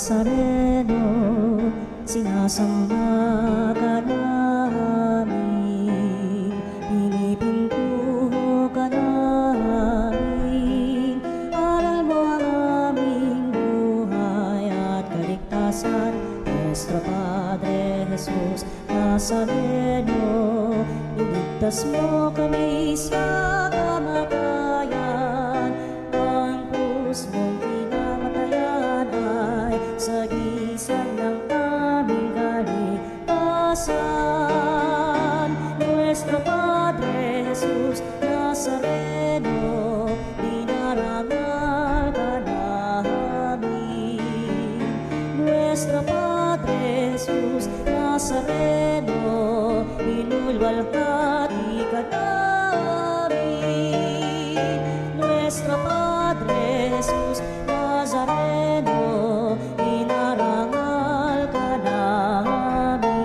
Nazareno, sinasamba ka namin, pinipintuho ka namin, aral mo ang aming buhay at kaligtasan. Nuestro Padre Jesus Nazareno, iligtas mo kami sa kamatayan, ang krus mong pinamatayan ay sagisag ng aming kaligtasan. Nuestro Padre Jesus Nazareno, dinarangal ka namin. Nuestro Padre Jesus Nazareno, inulwalhati ka namin. Nuestro Padre Jesus Nazareno, inarangal ka namin.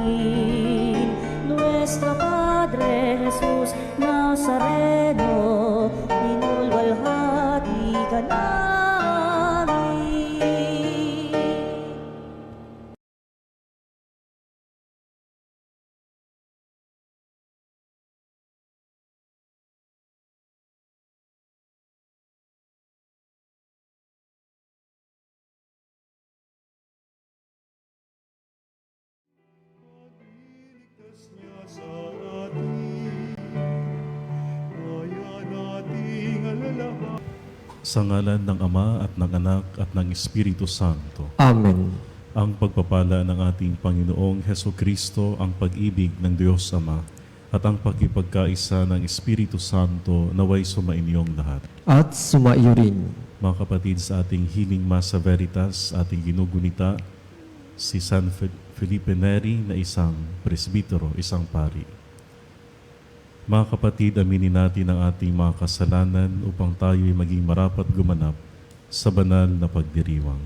Nuestro Padre Jesus Nazareno, inulwalhati ka namin. Iligtas niya sa atin, kaya nating alalahanin. Sa ngalan ng Ama at ng Anak at ng Espiritu Santo. Amen. Ang pagpapala ng ating Panginoong Hesukristo, ang pag-ibig ng Diyos Ama, at ang pakipagkaisa ng Espiritu Santo naway sumainyong lahat. At sumaiyo rin. Mga kapatid, sa ating Healing Massa Veritas, ating ginugunita si San Felipe Neri na isang presbitero, isang pari. Mga kapatid, aminin natin ang ating mga kasalanan upang tayo'y maging marapat gumanap sa banal na pagdiriwang.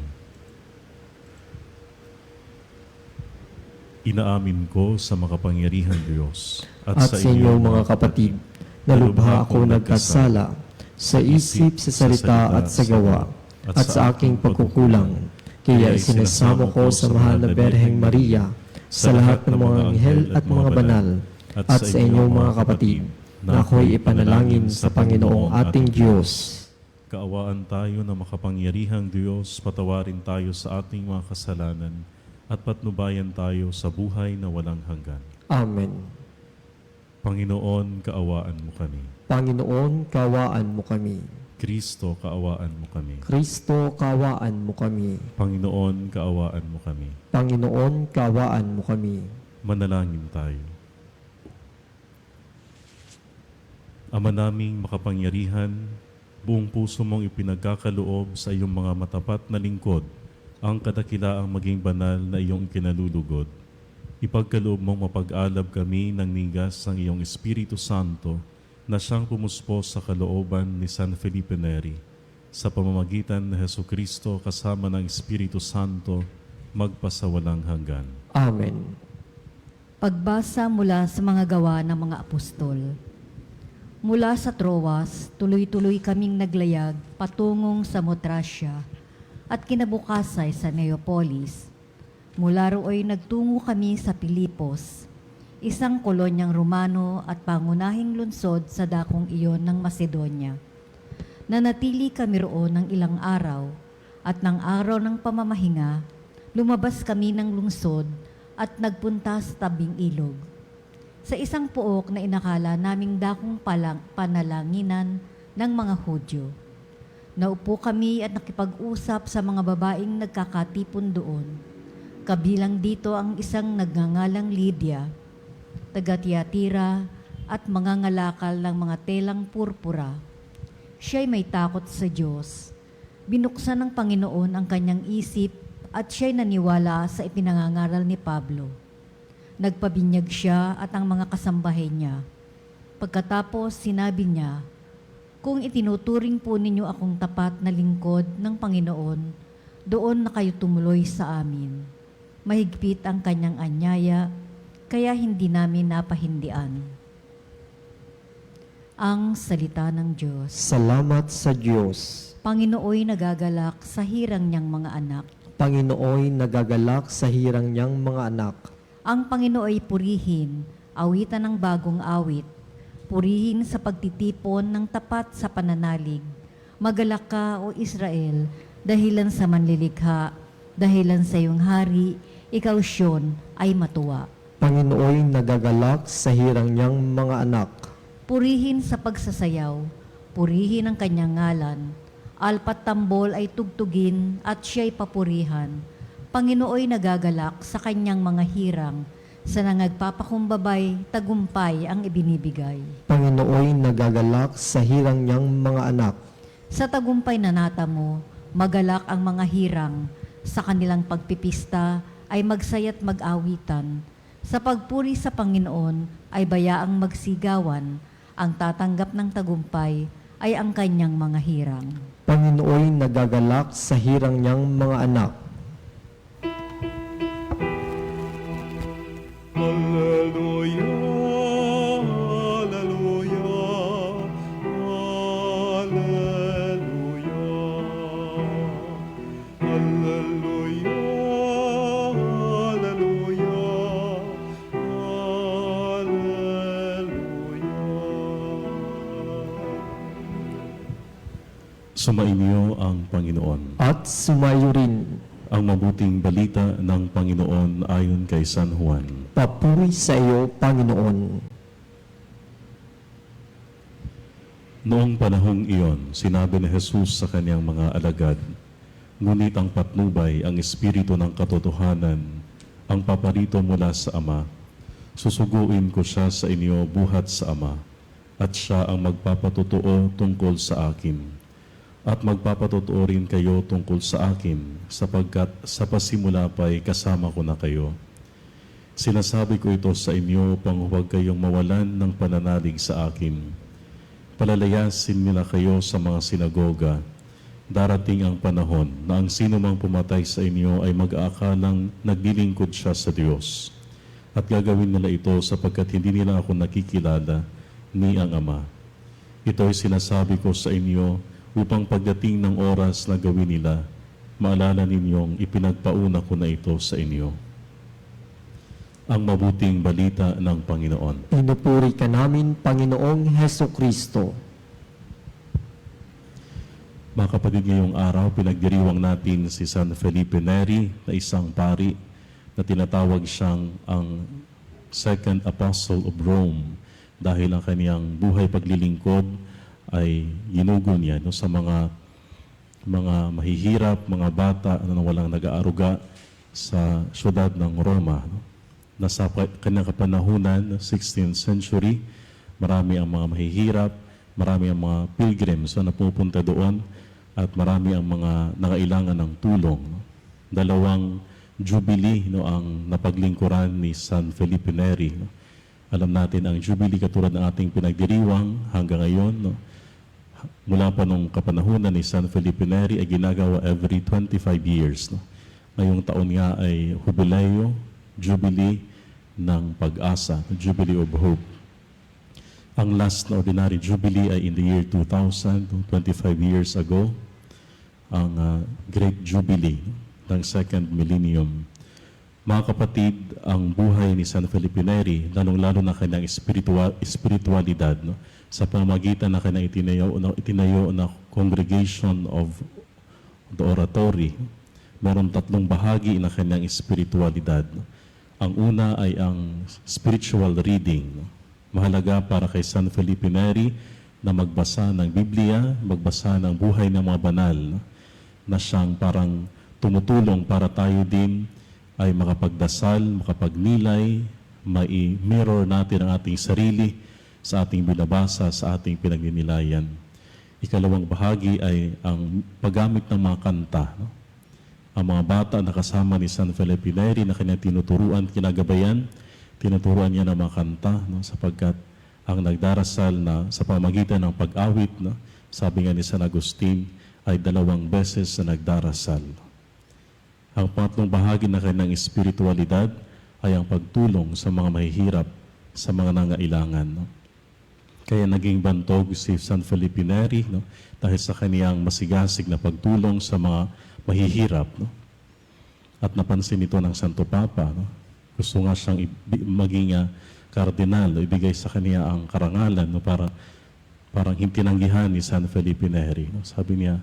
Inaamin ko sa makapangyarihan Diyos At sa inyong mga kapatid, na lubha ako nagkasala sa isip, sa salita at sa gawa, at sa aking pagkukulang. Kaya isinasamo ko sa mahal na Berheng Maria, sa lahat ng mga anghel at mga banal, at sa inyong mga kapatid, na ako'y ipanalangin sa Panginoong ating Diyos. Kaawaan tayo na makapangyarihang Diyos, patawarin tayo sa ating mga kasalanan, at patnubayan tayo sa buhay na walang hanggan. Amen. Panginoon, kaawaan mo kami. Panginoon, kawaan mo kami. Kristo, kaawaan mo kami. Kristo, kawaan mo kami. Panginoon, kaawaan mo kami. Panginoon, kawaan mo kami. Manalangin tayo. Ama naming makapangyarihan, buong puso mong ipinagkakaloob sa iyong mga matapat na lingkod ang kadakilaang maging banal na iyong kinalulugod. Ipagkaloob mong mapag-alab kami ng nigas ng iyong Espiritu Santo na siyang pumuspos sa kalooban ni San Felipe Neri, sa pamamagitan ni Hesukristo kasama ng Espiritu Santo, magpasawalang hanggan. Amen. Pagbasa mula sa mga gawa ng mga apostol. Mula sa Troas, tuloy-tuloy kaming naglayag patungong sa Motrasya at kinabukasay sa Neapolis. Mula rooy nagtungo kami sa Pilipos, isang kolonyang Romano at pangunahing lungsod sa dakong iyon ng Macedonia. Nanatili kami roon ng ilang araw, at ng araw ng pamamahinga, lumabas kami ng lungsod at nagpunta sa tabing ilog. Sa isang pook na inakala naming dakong panalanginan ng mga Hudyo. Naupo kami at nakipag-usap sa mga babaeng nagkakatipon doon. Kabilang dito ang isang nagngangalang Lydia, taga Tiatira at mga ngalakal ng mga telang purpura. Siya'y may takot sa Diyos. Binuksan ng Panginoon ang kanyang isip at siya'y naniwala sa ipinangangaral ni Pablo. Nagpabinyag siya at ang mga kasambahay niya. Pagkatapos sinabi niya, "Kung itinuturing po ninyo akong tapat na lingkod ng Panginoon, doon na kayo tumuloy sa amin." Mahigpit ang kanyang anyaya, kaya hindi namin napahindian. Ang salita ng Diyos. Salamat sa Diyos. Panginooy nagagalak sa hirang niyang mga anak. Panginooy nagagalak sa hirang niyang mga anak. Ang Panginooy purihin, awitan ng bagong awit. Purihin sa pagtitipon ng tapat sa pananalig. Magalak ka, O Israel, dahilan sa manlilikha, dahilan sa iyong hari, ikaw Siyon ay matuwa. Panginooy nagagalak sa hirang niyang mga anak. Purihin sa pagsasayaw, purihin ang kanyang ngalan. Alpat tambol ay tugtugin at siya'y papurihan. Panginooy nagagalak sa kanyang mga hirang. Sa nangagpapakumbabay, tagumpay ang ibinibigay. Panginooy nagagalak sa hirang niyang mga anak. Sa tagumpay na nata mo, magalak ang mga hirang. Sa kanilang pagpipista ay magsaya't mag-awitan. Sa pagpuri sa Panginoon ay bayaang magsigawan. Ang tatanggap ng tagumpay ay ang kanyang mga hirang. Panginooy nagagalak sa hirang niyang mga anak. Hallelujah, hallelujah, hallelujah. Hallelujah, hallelujah, hallelujah. Sumainyo ang Panginoon. At sumayo rin. Ang mabuting balita ng Panginoon ayon kay San Juan. Papuri sa iyo, Panginoon. Noong panahong iyon, sinabi ni Jesus sa kanyang mga alagad, "Ngunit ang patnubay, ang Espiritu ng katotohanan, ang paparito mula sa Ama. Susuguin ko siya sa inyo buhat sa Ama, at siya ang magpapatotoo tungkol sa akin. At magpapatotoo rin kayo tungkol sa akin, sapagkat sa pasimula pa'y kasama ko na kayo. Sinasabi ko ito sa inyo upang huwag kayong mawalan ng pananalig sa akin. Palalayasin nila kayo sa mga sinagoga. Darating ang panahon na ang sino mang pumatay sa inyo ay mag-aakalang naglilingkod siya sa Diyos. At gagawin nila ito sapagkat hindi nila ako nakikilala ni ang Ama. Ito ay sinasabi ko sa inyo upang pagdating ng oras na gawin nila, maalala ninyong ipinagpauna ko na ito sa inyo." Ang mabuting balita ng Panginoon. Pinupuri ka namin, Panginoong Heso Kristo. Mga kapatid, ngayong araw, pinagdiriwang natin si San Felipe Neri na isang pari na tinatawag siyang ang Second Apostle of Rome dahil ang kaniyang buhay paglilingkod ay ginugol niya sa mga mahihirap, mga bata na walang nag-aaruga sa syudad ng Roma. Nasa kanyang kapanahunan, 16th century, marami ang mga mahihirap, marami ang mga pilgrims na pupunta doon, at marami ang mga nangailangan ng tulong. Dalawang jubilee ang napaglingkuran ni San Felipe Neri. Alam natin ang jubilee katulad ng ating pinagdiriwang hanggang ngayon, mula pa nung kapanahunan ni San Felipe Neri ay ginagawa every 25 years. Ngayong taon nga ay Jubileo, Jubilee ng Pag-asa, Jubilee of Hope. Ang last na ordinary Jubilee ay in the year 2000, 25 years ago, ang Great Jubilee ng Second Millennium. Mga kapatid, ang buhay ni San Felipe Neri, lalong-lalo na kanyang espiritualidad, sa pamamagitan na kanyang itinayo na Congregation of the Oratory, meron tatlong bahagi na kanyang espiritualidad. Ang una ay ang spiritual reading. Mahalaga para kay San Felipe Neri na magbasa ng Biblia, magbasa ng buhay ng mga banal, na siyang parang tumutulong para tayo din ay makapagdasal, makapagnilay, mai-mirror natin ang ating sarili sa ating binabasa, sa ating pinagninilayan. Ikalawang bahagi ay ang paggamit ng mga kanta. Ang mga bata na kasama ni San Felipe Neri na kanyang tinuturuan, kinagabayan, tinuturuan niya ng mga kanta, sapagkat ang nagdarasal na sa pamagitan ng pag-awit, sabi nga ni San Agustin, ay 2 beses na nagdarasal. Ang pangatlong bahagi na kanyang espiritualidad ay ang pagtulong sa mga mahihirap, sa mga nangailangan. Kaya naging bantog si San Felipe Neri dahil sa kaniyang masigasig na pagtulong sa mga mahihirap. At napansin ito ng Santo Papa. No? Gusto nga siyang maging kardinal, ibigay sa kanya ang karangalan, no? Parang hintinanggihan ni San Felipe Neri. No? Sabi niya,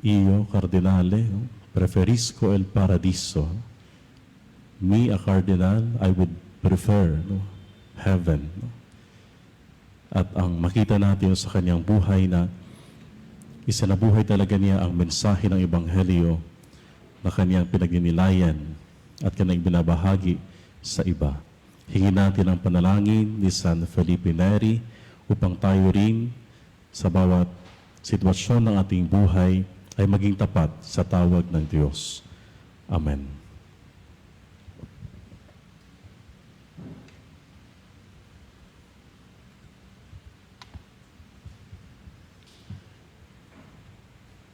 "Io, cardinale, no? Preferisco el paradiso. Me, a cardinal, I would prefer heaven." No? At ang makita natin sa kanyang buhay na isinabuhay talaga niya ang mensahe ng Ebanghelyo na kanyang pinagninilayan at kanyang binabahagi sa iba. Hingin natin ang panalangin ni San Felipe Neri upang tayo rin sa bawat sitwasyon ng ating buhay ay maging tapat sa tawag ng Diyos. Amen.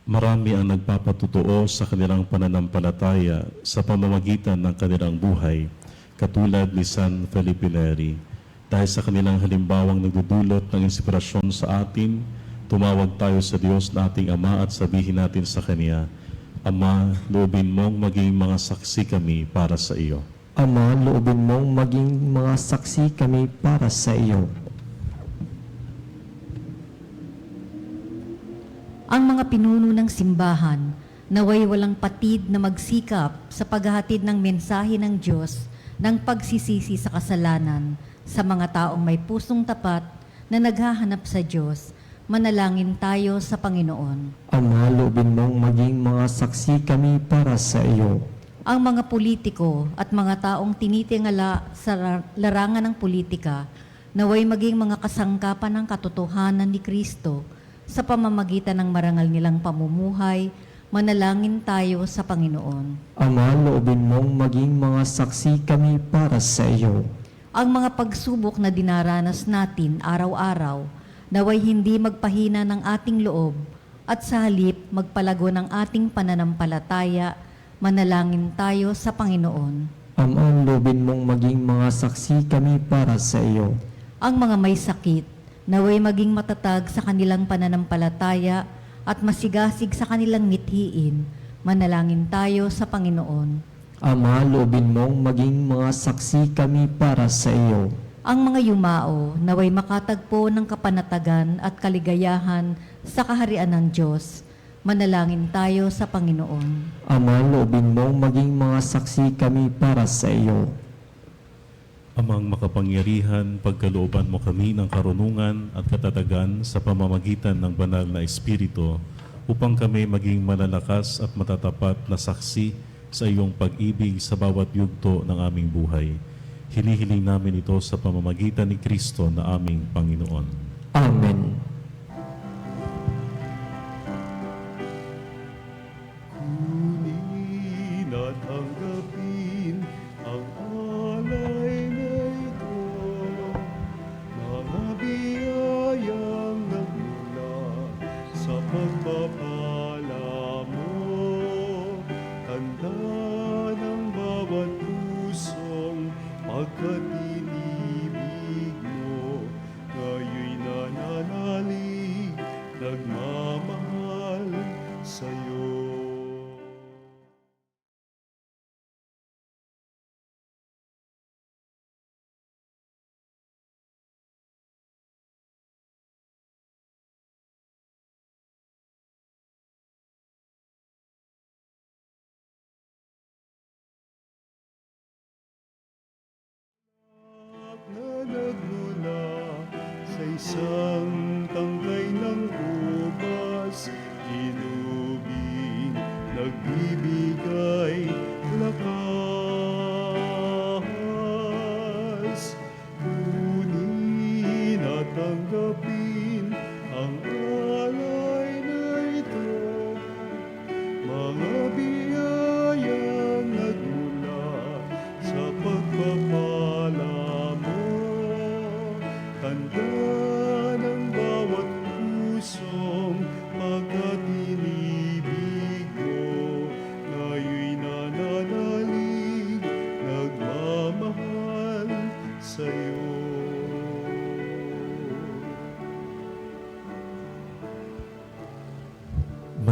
Marami ang nagpapatutuo sa kanilang pananampalataya sa pamamagitan ng kanilang buhay, katulad ni San Felipe Neri. Dahil sa kanilang halimbawang nagdudulot ng inspirasyon sa atin, tumawag tayo sa Diyos na ating Ama at sabihin natin sa Kanya, "Ama, loobin mong maging mga saksi kami para sa iyo." Ama, loobin mong maging mga saksi kami para sa iyo. Ang mga pinuno ng simbahan, naway walang patid na magsikap sa paghahatid ng mensahe ng Diyos ng pagsisisi sa kasalanan sa mga taong may pusong tapat na naghahanap sa Diyos. Manalangin tayo sa Panginoon. Ama, loobin mong maging mga saksi kami para sa iyo. Ang mga politiko at mga taong tinitingala sa larangan ng politika, naway maging mga kasangkapan ng katotohanan ni Kristo sa pamamagitan ng marangal nilang pamumuhay. Manalangin tayo sa Panginoon. Ama, loobin mong maging mga saksi kami para sa iyo. Ang mga pagsubok na dinaranas natin araw-araw, naway hindi magpahina ng ating loob at sa halip magpalago ng ating pananampalataya. Manalangin tayo sa Panginoon. Ama, loobin mong maging mga saksi kami para sa iyo. Ang mga may sakit, naway maging matatag sa kanilang pananampalataya at masigasig sa kanilang mithiin. Manalangin tayo sa Panginoon. Ama, loobin mong maging mga saksi kami para sa iyo. Ang mga yumao, naway makatagpo ng kapanatagan at kaligayahan sa kaharian ng Diyos. Manalangin tayo sa Panginoon. Ama, loobin mong maging mga saksi kami para sa iyo. Amang makapangyarihan, pagkalooban mo kami ng karunungan at katatagan sa pamamagitan ng banal na Espiritu upang kami maging malalakas at matatapat na saksi sa iyong pag-ibig sa bawat yugto ng aming buhay. Hinihiling namin ito sa pamamagitan ni Kristo na aming Panginoon. Amen. Kunin at tanggapin ang alay na ito, mga biyayang nagmula sa pagpapala mo. Tanda ng bawat pusong pagkatinibig mo, ngayoy nananalig, nagmamahal sa'yo. Na nagmula sa isang tangkay ng ubas, tinubing, nagbibigay lakas. Kunin at tanggapin ang alay na ito, mga biyayang nagmula sa pagpapala mo. Tanda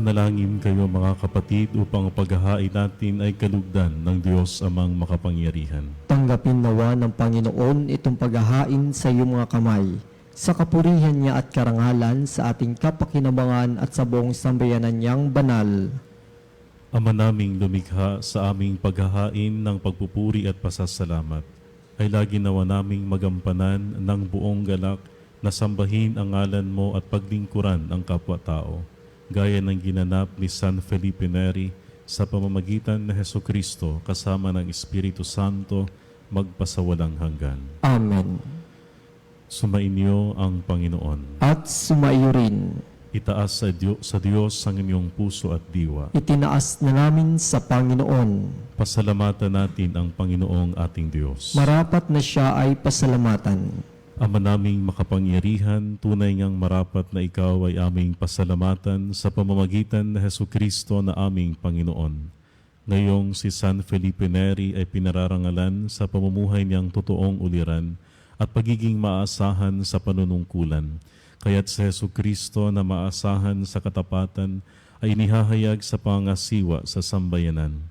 Manalangin kayo mga kapatid upang ang paghahain natin ay kalugdan ng Diyos amang makapangyarihan. Tanggapin nawa ng Panginoon itong paghahain sa iyong mga kamay, sa kapurihan niya at karangalan sa ating kapakinabangan at sa buong sambayanan niyang banal. Ama naming lumikha, sa aming paghahain ng pagpupuri at pasasalamat, ay lagi nawa naming magampanan ng buong galak na sambahin ang ngalan mo at paglingkuran ang kapwa-tao, gaya ng ginanap ni San Felipe Neri sa pamamagitan na Hesukristo kasama ng Espiritu Santo magpasawalang hanggan. Amen. Sumainyo ang Panginoon. At sumaiyo rin. Itaas sa Diyos ang inyong puso at diwa. Itinaas na namin sa Panginoon. Pasalamatan natin ang Panginoong ating Diyos. Marapat na siya ay pasalamatan. Ama naming makapangyarihan, tunay ngang marapat na ikaw ay aming pasalamatan sa pamamagitan na Hesukristo na aming Panginoon. Ngayong si San Felipe Neri ay pinararangalan sa pamumuhay niyang totoong uliran at pagiging maasahan sa panunungkulan. Kaya't si Hesukristo na maasahan sa katapatan ay inihahayag sa pangasiwa sa sambayanan.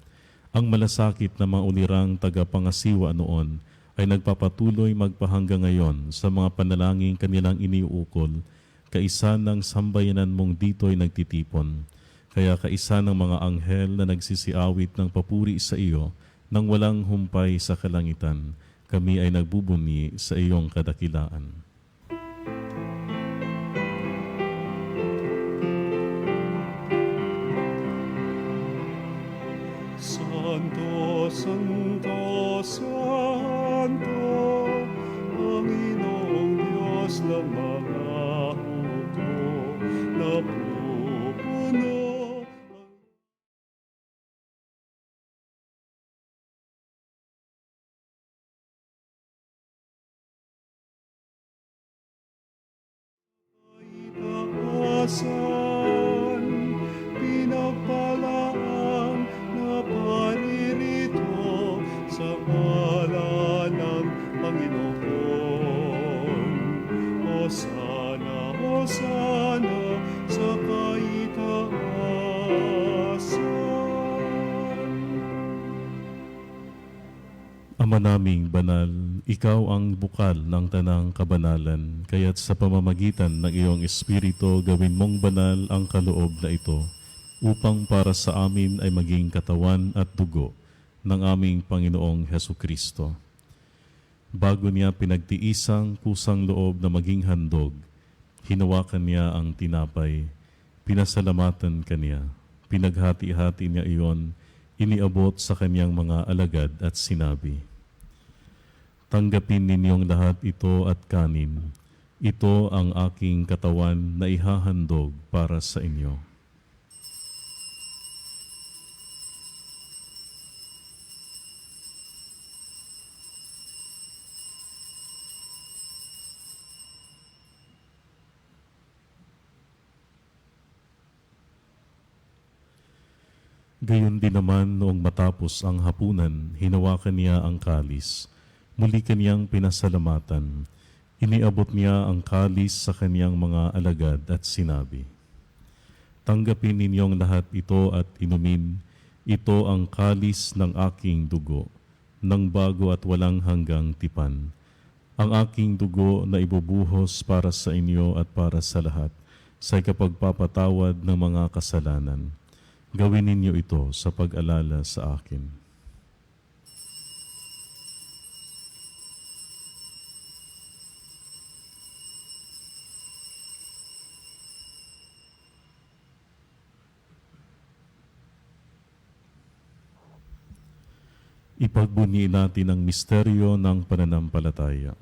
Ang malasakit na mga ulirang tagapangasiwa noon ay nagpapatuloy magpahanggang ngayon sa mga panalangin kanilang iniuukol, kaisa ng sambayanan mong dito'y nagtitipon. Kaya kaisa ng mga anghel na nagsisiawit ng papuri sa iyo nang walang humpay sa kalangitan, kami ay nagbubunyi sa iyong kadakilaan. Santo, Santo, Santo, Panginoong Diyos ng mga hukbo, napupuno. Itaasan, pinagpalaan na paririto sa ngalan ng Panginoon. Hosana, Hosana sa kaitaasan. Ama naming banal, ikaw ang bukal ng tanang kabanalan, kaya't sa pamamagitan ng iyong Espiritu gawin mong banal ang kaloob na ito, upang para sa amin ay maging katawan at dugo ng aming Panginoong Hesukristo. Bago niya pinagtiisang kusang loob na maging handog, hinawakan niya ang tinapay, pinasalamatan kaniya, pinaghati-hati niya iyon, iniabot sa kanyang mga alagad at sinabi, "Tanggapin ninyong lahat ito at kanin. Ito ang aking katawan na ihahandog para sa inyo." Gayon din naman noong matapos ang hapunan, hinawakan niya ang kalis. Muli kaniyang pinasalamatan. Iniabot niya ang kalis sa kaniyang mga alagad at sinabi, "Tanggapin ninyong lahat ito at inumin. Ito ang kalis ng aking dugo, ng bago at walang hanggang tipan. Ang aking dugo na ibubuhos para sa inyo at para sa lahat, sa ikapagpapatawad ng mga kasalanan. Gawin ninyo ito sa pag-alala sa akin." Ipagbunyi natin ang misteryo ng pananampalataya.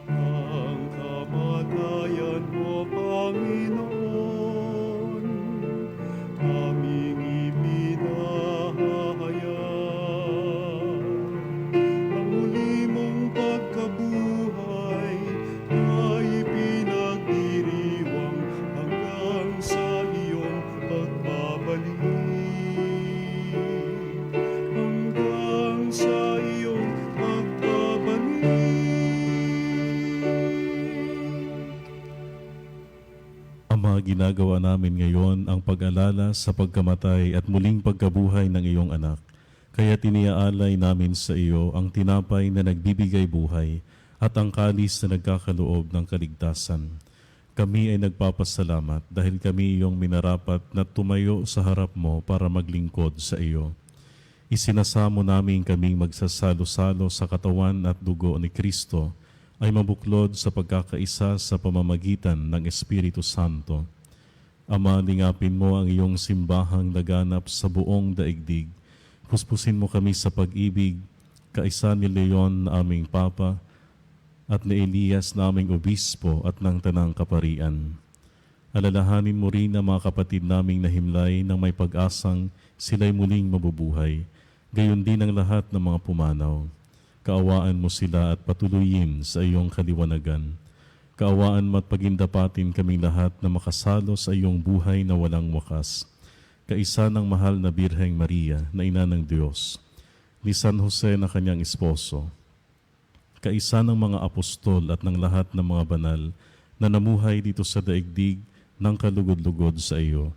Ang kamatayan mo, Panginoon, aming ipinahayag. Ang muli mong pagkabuhay ay pinagdiriwang hanggang sa iyong pagbabalik. ginagawa namin ngayon ang pag-alala sa pagkamatay at muling pagkabuhay ng iyong anak. Kaya tiniaalay namin sa iyo ang tinapay na nagbibigay buhay at ang kalis na nagkakaloob ng kaligtasan. Kami ay nagpapasalamat dahil kami iyong minarapat na tumayo sa harap mo para maglingkod sa iyo. Isinasamo namin kaming magsasalo-salo sa katawan at dugo ni Kristo ay mabuklod sa pagkakaisa sa pamamagitan ng Espiritu Santo. Ama, lingapin mo ang iyong simbahang laganap sa buong daigdig. Puspusin mo kami sa pag-ibig, kaisa ni Leon na aming Papa, at ni Elias na aming Obispo at ng Tanang Kaparian. Alalahanin mo rin ang mga kapatid naming nahimlay ng may pag-asang sila'y muling mabubuhay, gayon din ang lahat ng mga pumanaw. Kaawaan mo sila at patuloyin sa iyong kaliwanagan. Kaawaan mo at pagindapatin kaming lahat na makasalo sa iyong buhay na walang wakas. Kaisa ng mahal na Birheng Maria na ina ng Diyos, ni San Jose na kanyang esposo, kaisa ng mga apostol at ng lahat ng mga banal na namuhay dito sa daigdig ng kalugod-lugod sa iyo.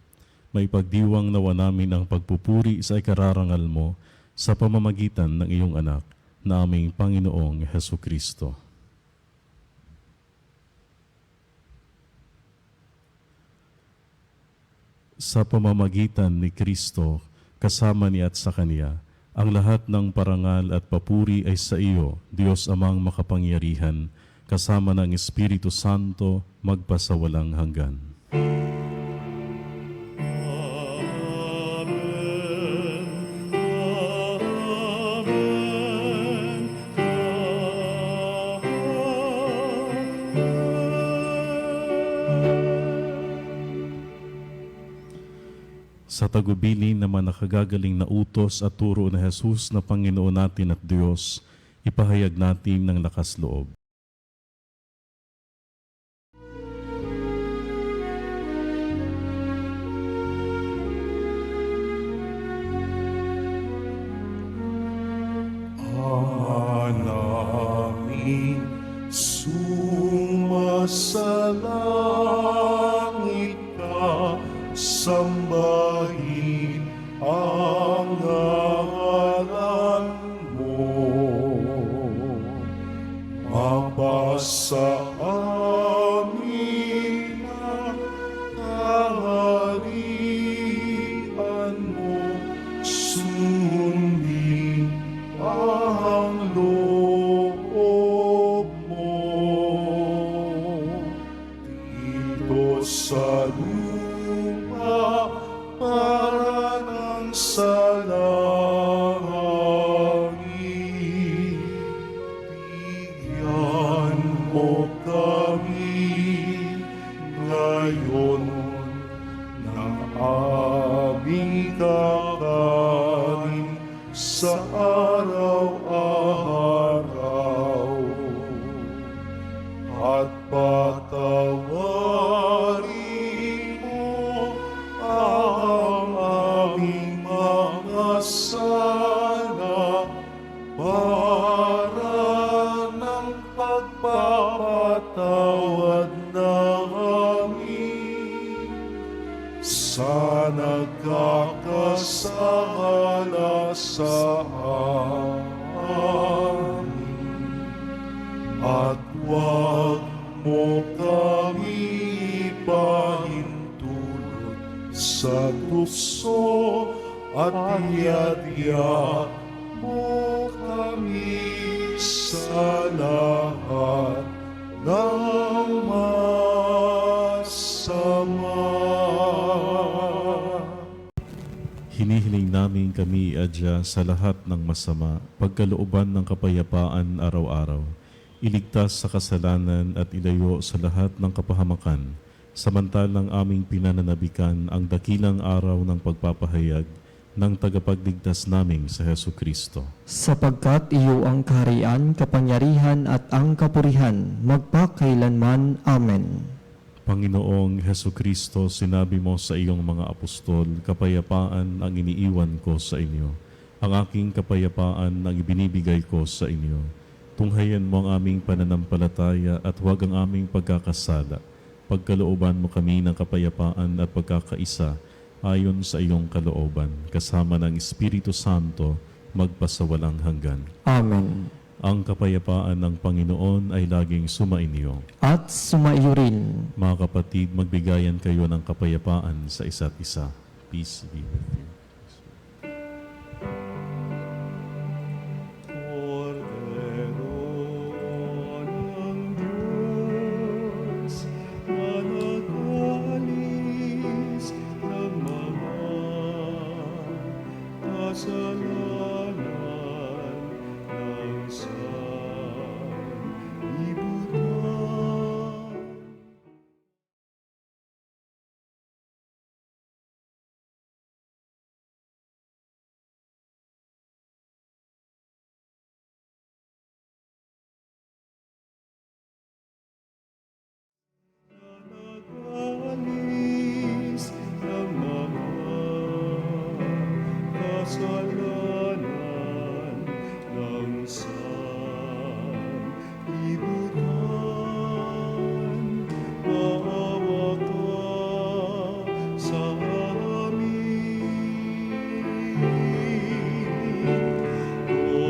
May pagdiwang nawa namin ang pagpupuri sa ikararangal mo sa pamamagitan ng iyong anak na aming Panginoong Hesukristo. Sa pamamagitan ni Kristo, kasama niya at sa Kanya, ang lahat ng parangal at papuri ay sa iyo, Diyos Amang makapangyarihan, kasama ng Espiritu Santo, magpasawalang hanggan. Sa tagubilin naman nakagagaling na utos at turo na Jesus na Panginoon natin at Diyos, ipahayag natin ng lakas loob. Namin sumasalangit ka, sambahin ang ngalan mo. Mapasa amin ang kaharian mo, sundin ang loob mo. Dito sa lupa para ng sa langit, bigyan mo kami ngayon ng aming kakanin sa araw-araw, at patawarin mo ang aming mga sala para ng pagpapatawad namin sa nagkakasala sa amin. At huwag mo kami ipahintulot sa tukso, at iadya mo kami sa lahat ng masama. Hinihiling namin kami iadya sa lahat ng masama, pagkalooban ng kapayapaan araw-araw, iligtas sa kasalanan at ilayo sa lahat ng kapahamakan, samantalang aming pinananabikan ang dakilang araw ng pagpapahayag ng tagapagligtas naming sa Hesukristo. Sapagkat iyo ang kaharian, kapangyarihan at ang kapurihan, magpakailanman. Amen. Panginoong Hesukristo, sinabi mo sa iyong mga apostol, kapayapaan ang iniiwan ko sa inyo. Ang aking kapayapaan ang ibinibigay ko sa inyo. Tunghayan mo ang aming pananampalataya at huwag ang aming pagkakasala. pagkalooban mo kami ng kapayapaan at pagkakaisa ayon sa iyong kalooban, kasama ng Espiritu Santo, magpasawalang hanggan. Amen. Ang kapayapaan ng Panginoon ay laging sumainyo. At sumaiyo rin. Mga kapatid, magbigayan kayo ng kapayapaan sa isa't isa. Peace be with you. Cordero ng Diyos, na nag-alis ng mga kasalanan ng sanlibutan. Nag-alis ng mga kasalanan ng sanlibutan. Maawa ka sa amin.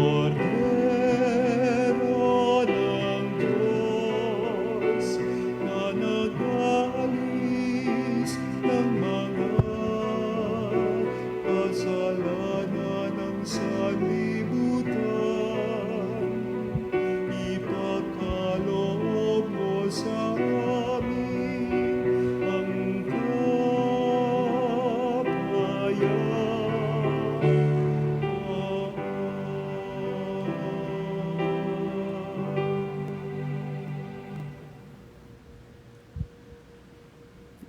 Cordero ng Diyos, na nag-alis ng mga kasalanan ng sanlibutan, ipagkaloob mo sa amin ang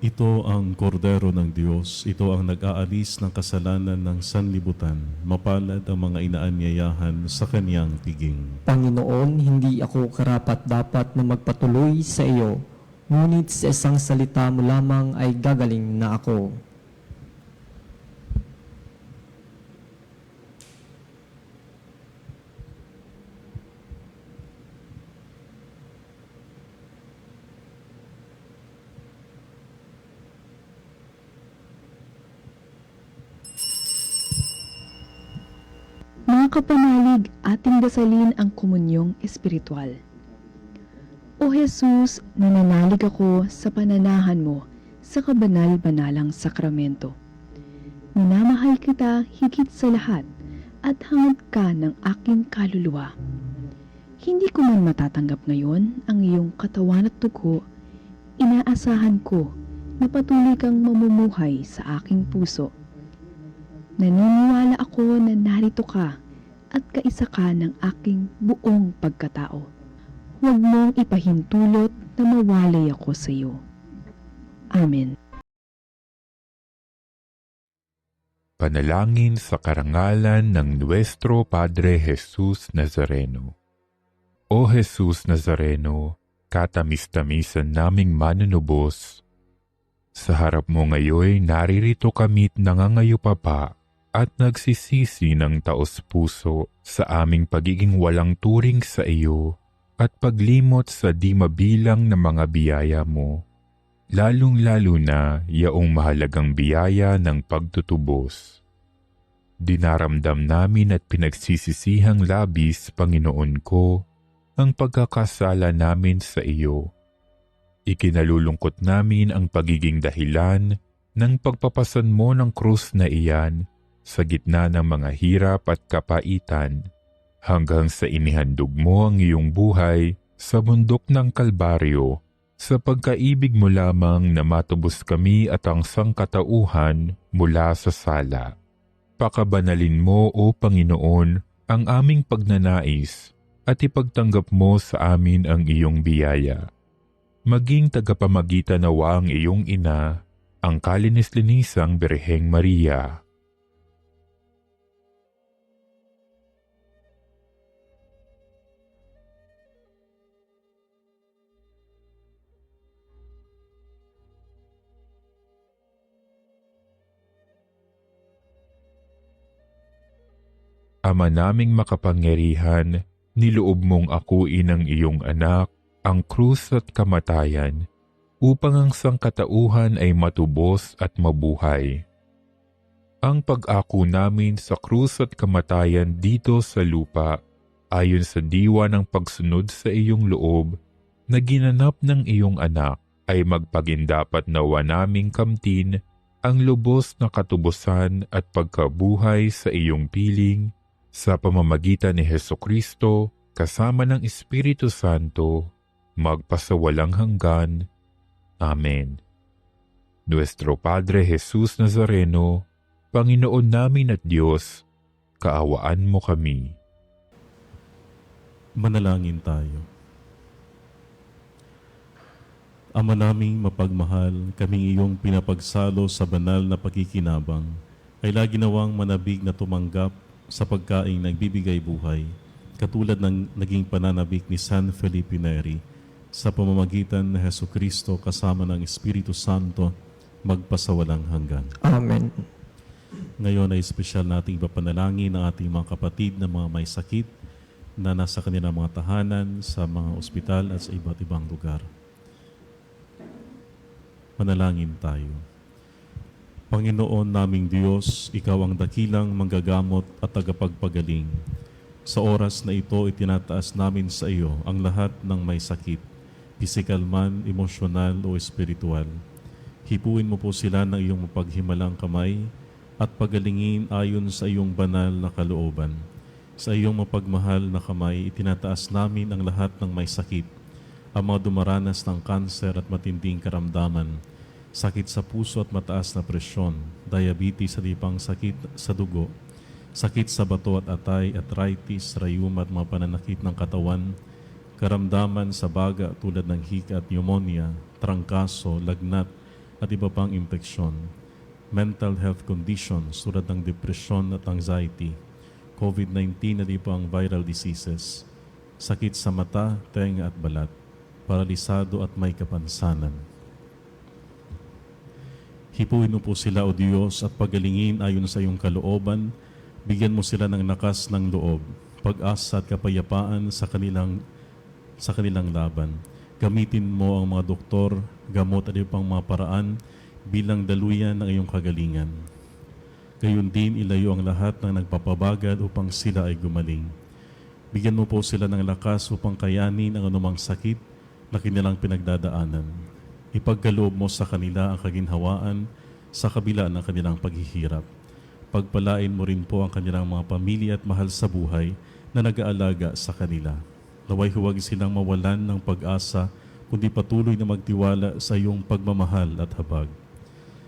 Ito ang kordero ng Diyos, ito ang nag-aalis ng kasalanan ng sanlibutan. Mapalad ang mga inaanyayahan sa kaniyang piging. Panginoon, hindi ako karapat-dapat na magpatuloy sa iyo, ngunit sa isang salita mo lamang ay gagaling na ako. Mga kapanalig, ating dasalin ang komunyong espiritual. O Jesus, nananalig ako sa pananahan mo sa kabanal-banalang sakramento. Minamahal kita higit sa lahat at hangad ka ng aking kaluluwa. Hindi ko man matatanggap ngayon ang iyong katawan at dugo, inaasahan ko na patuloy kang mamumuhay sa aking puso. Naniniwala ako na narito ka at kaisa ka ng aking buong pagkatao. Huwag mong ipahintulot na mawalay ako sa iyo. Amen. Panalangin sa karangalan ng Nuestro Padre Jesus Nazareno. O Jesus Nazareno, katamis-tamisan naming manunubos, sa harap mo ngayon naririto kami't nangangayupapa at nagsisisi ng taos-puso sa aming pagiging walang turing sa iyo at paglimot sa di mabilang na mga biyaya mo, lalong-lalo na yaong mahalagang biyaya ng pagtutubos. Dinaramdam namin at pinagsisisihang labis, Panginoon ko, ang pagkakasala namin sa iyo. Ikinalulungkot namin ang pagiging dahilan ng pagpapasan mo ng krus na iyan sa gitna ng mga hirap at kapaitan, hanggang sa inihandog mo ang iyong buhay sa bundok ng Kalbaryo, sa pagkaibig mo lamang na matubos kami at ang sangkatauhan mula sa sala. Pakabanalin mo, O Panginoon, ang aming pagnanais at ipagtanggap mo sa amin ang iyong biyaya. Maging tagapamagitan nawa ang iyong ina, ang kalinis-linisang Birheng Maria. Ama naming makapangyarihan, niloob mong akuin ang iyong anak, ang krus at kamatayan, upang ang sangkatauhan ay matubos at mabuhay. Ang pag-ako namin sa krus at kamatayan dito sa lupa, ayon sa diwa ng pagsunod sa iyong loob, na ginanap ng iyong anak, ay magpagindapat nawa naming kamtin ang lubos na katubusan at pagkabuhay sa iyong piling sa pamamagitan ni Hesukristo kasama ng Espiritu Santo, magpasawalang hanggan. Amen. Nuestro Padre Jesus Nazareno, Panginoon namin at Diyos, kaawaan mo kami. Manalangin tayo. Ama naming mapagmahal, kaming iyong pinapagsalo sa banal na pagkikinabang, ay lagi nawang manabig na tumanggap sa pagkaing nagbibigay buhay, katulad ng naging pananabik ni San Felipe Neri, sa pamamagitan ng Hesukristo kasama ng Espiritu Santo, magpasawalang hanggan. Amen. Ngayon ay espesyal nating ipapanalangin ang ating mga kapatid na mga may sakit na nasa kanilang mga tahanan, sa mga ospital at sa iba't ibang lugar. Manalangin tayo. Panginoon naming Diyos, Ikaw ang dakilang manggagamot at tagapagpagaling. Sa oras na ito, itinataas namin sa iyo ang lahat ng may sakit, pisikal man, emosyonal o espiritual. Hipuin mo po sila ng iyong mapaghimalang kamay at pagalingin ayon sa iyong banal na kalooban. Sa iyong mapagmahal na kamay, itinataas namin ang lahat ng may sakit, ang mga dumaranas ng kanser at matinding karamdaman, sakit sa puso at mataas na presyon, diabetes at ibang sakit sa dugo, sakit sa bato at atay, arthritis, rayuma at mga pananakit ng katawan, karamdaman sa baga tulad ng hika at pneumonia, trangkaso, lagnat at iba pang impeksyon, mental health conditions tulad ng depression at anxiety, COVID-19 at ibang viral diseases, sakit sa mata, tenga at balat, paralisado at may kapansanan. Hipuin mo po sila, O Diyos, at pagalingin ayon sa iyong kalooban. Bigyan mo sila ng lakas ng loob, pag-asa at kapayapaan sa kanilang laban. Gamitin mo ang mga doktor, gamot at ibang mga paraan bilang daluyan ng iyong kagalingan. Gayon din ilayo ang lahat ng nagpapabagal upang sila ay gumaling. Bigyan mo po sila ng lakas upang kayanin ang anumang sakit na kanilang pinagdadaanan. Ipagkaloob mo sa kanila ang kaginhawaan sa kabila ng kanilang paghihirap. Pagpalain mo rin po ang kanilang mga pamilya at mahal sa buhay na nag-aalaga sa kanila. Naway huwag silang mawalan ng pag-asa, kundi patuloy na magtiwala sa iyong pagmamahal at habag.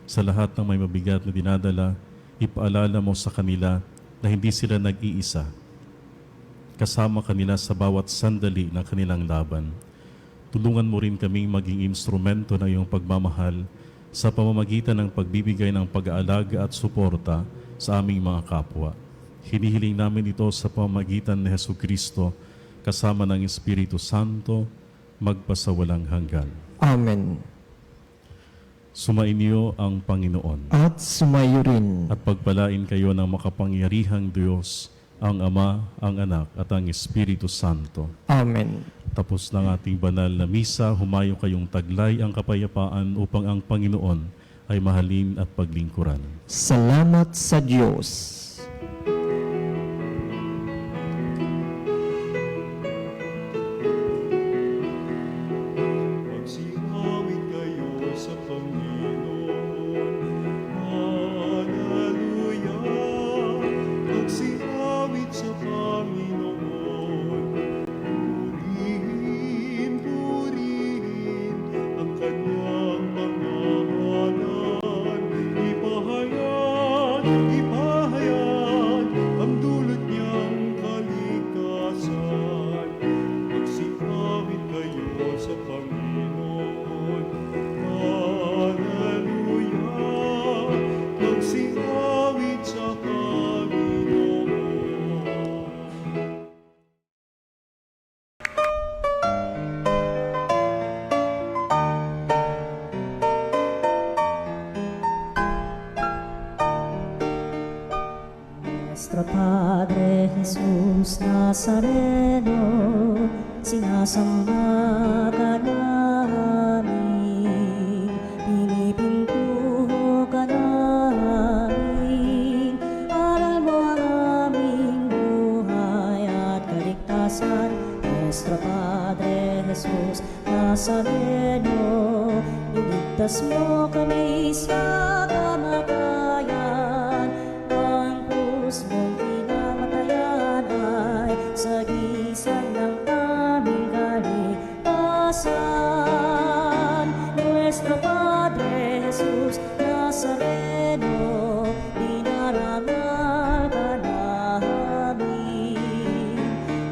Sa lahat ng may mabigat na dinadala, ipaalala mo sa kanila na hindi sila nag-iisa. Kasama kanila sa bawat sandali ng kanilang laban. Tulungan mo rin kaming maging instrumento ng iyong pagmamahal sa pamamagitan ng pagbibigay ng pag-aalaga at suporta sa aming mga kapwa. Hinihiling namin ito sa pamamagitan ni Hesukristo kasama ng Espiritu Santo, magpasawalang hanggan. Amen. Sumainyo ang Panginoon. At sumayo rin. At pagpalain kayo ng makapangyarihang Diyos, ang Ama, ang Anak, at ang Espiritu Santo. Amen. Tapos ng ating banal na misa, humayo kayong taglay ang kapayapaan upang ang Panginoon ay mahalin at paglingkuran. Salamat sa Diyos. Magsingawin kayo sa Panginoon. Hallelujah! Magsingawin sa Panginoon. Purihin ang kanyang pangalan. Ipahayag ang dulot niyang kalikasan. Magsingawin kayo sa Panginoon. Hallelujah! Magsingawin sa Panginoon. Nuestro Padre Jesus Nazareno, sinasamba ka namin. Nazareno, iligtas mo kami sa kamatayan. Ang krus mong pinamatayan ay sagisag ng aming kaligtasan. Nuestro Padre Jesus Nazareno, dinarangal ka namin.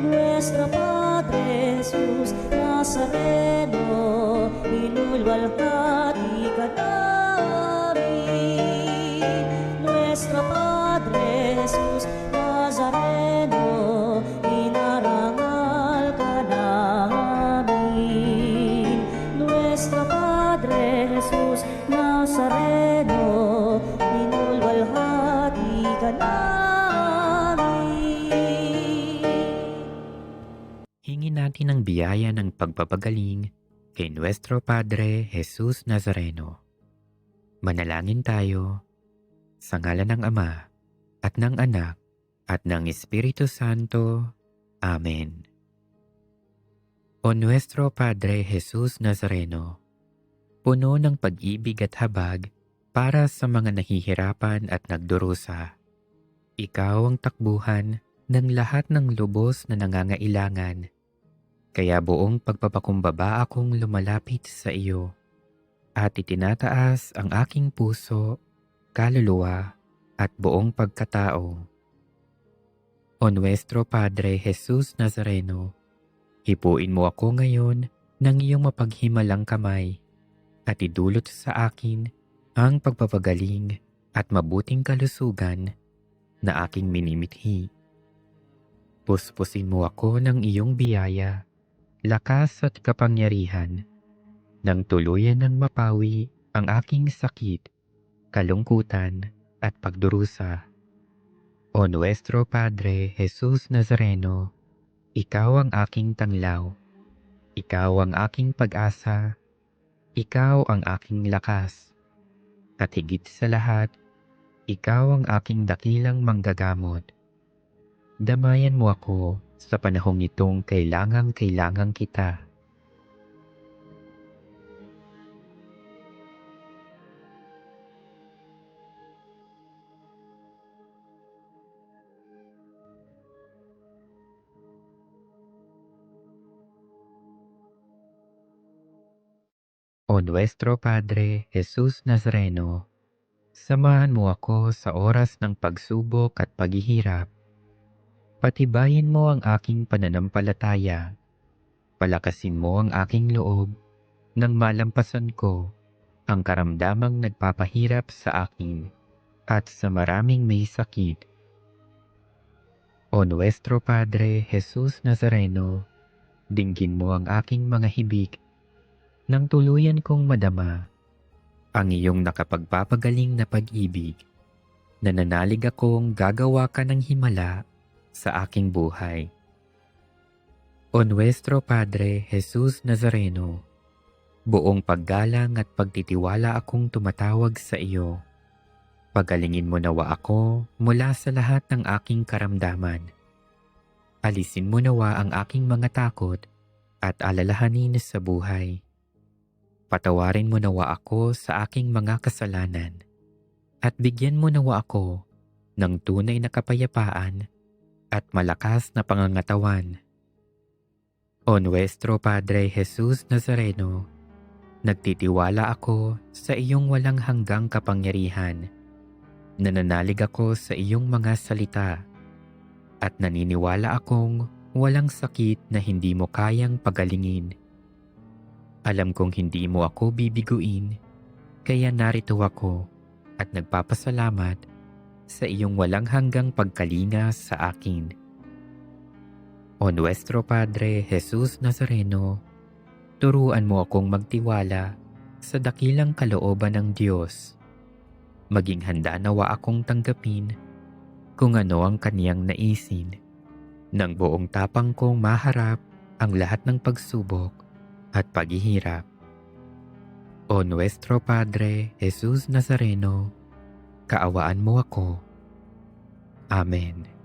Nuestro Padre Jesus Nazareno, inulwalhati ka namin. Nuestro Padre Jesus Nazareno, inarangal ka namin. Nuestro Padre Jesus Nazareno, inulwalhati ka namin. Hingin natin ang biyaya ng pagpapagaling kay Nuestro Padre Jesus Nazareno. Manalangin tayo sa ngalan ng Ama at ng Anak at ng Espiritu Santo. Amen. O Nuestro Padre Jesus Nazareno, puno ng pag-ibig at habag para sa mga nahihirapan at nagdurusa. Ikaw ang takbuhan ng lahat ng lubos na nangangailangan. Kaya buong pagpapakumbaba akong lumalapit sa iyo at itinataas ang aking puso, kaluluwa at buong pagkatao. O Nuestro Padre Jesus Nazareno, hipuin mo ako ngayon ng iyong mapaghimalang kamay at idulot sa akin ang pagpapagaling at mabuting kalusugan na aking minimithi. Puspusin mo ako ng iyong biyaya, lakas at kapangyarihan, nang tuluyan ng mapawi ang aking sakit, kalungkutan at pagdurusa. O Nuestro Padre Jesus Nazareno, ikaw ang aking tanglaw, ikaw ang aking pag-asa, ikaw ang aking lakas, at higit sa lahat, ikaw ang aking dakilang manggagamot. Damayan mo ako sa panahong itong kailangang kita. O Nuestro Padre Jesus Nazareno, samahan mo ako sa oras ng pagsubok at paghihirap. Patibayin mo ang aking pananampalataya. Palakasin mo ang aking loob nang malampasan ko ang karamdamang nagpapahirap sa akin at sa maraming may sakit. O Nuestro Padre Jesus Nazareno, dinggin mo ang aking mga hibik nang tuluyan kong madama ang iyong nakapagpapagaling na pag-ibig. Nananalig akong gagawa ka ng himala sa aking buhay. O Nuestro Padre Jesus Nazareno, buong paggalang at pagtitiwala akong tumatawag sa iyo. Pagalingin mo nawa ako mula sa lahat ng aking karamdaman. Alisin mo nawa ang aking mga takot at alalahanin sa buhay. Patawarin mo nawa ako sa aking mga kasalanan at bigyan mo nawa ako ng tunay na kapayapaan at malakas na pangangatawan. O Nuestro Padre Jesus Nazareno, nagtitiwala ako sa iyong walang hanggang kapangyarihan. Nananalig ako sa iyong mga salita at naniniwala akong walang sakit na hindi mo kayang pagalingin. Alam kong hindi mo ako bibiguin, kaya narito ako at nagpapasalamat sa iyong walang hanggang pagkalinga sa akin. O Nuestro Padre Jesus Nazareno, turuan mo akong magtiwala sa dakilang kalooban ng Diyos. Maging handa nawa akong tanggapin kung ano ang kaniyang naisin. Nang buong tapang kong maharap ang lahat ng pagsubok at paghihirap. O Nuestro Padre Jesus Nazareno, kaawaan mo ako. Amen.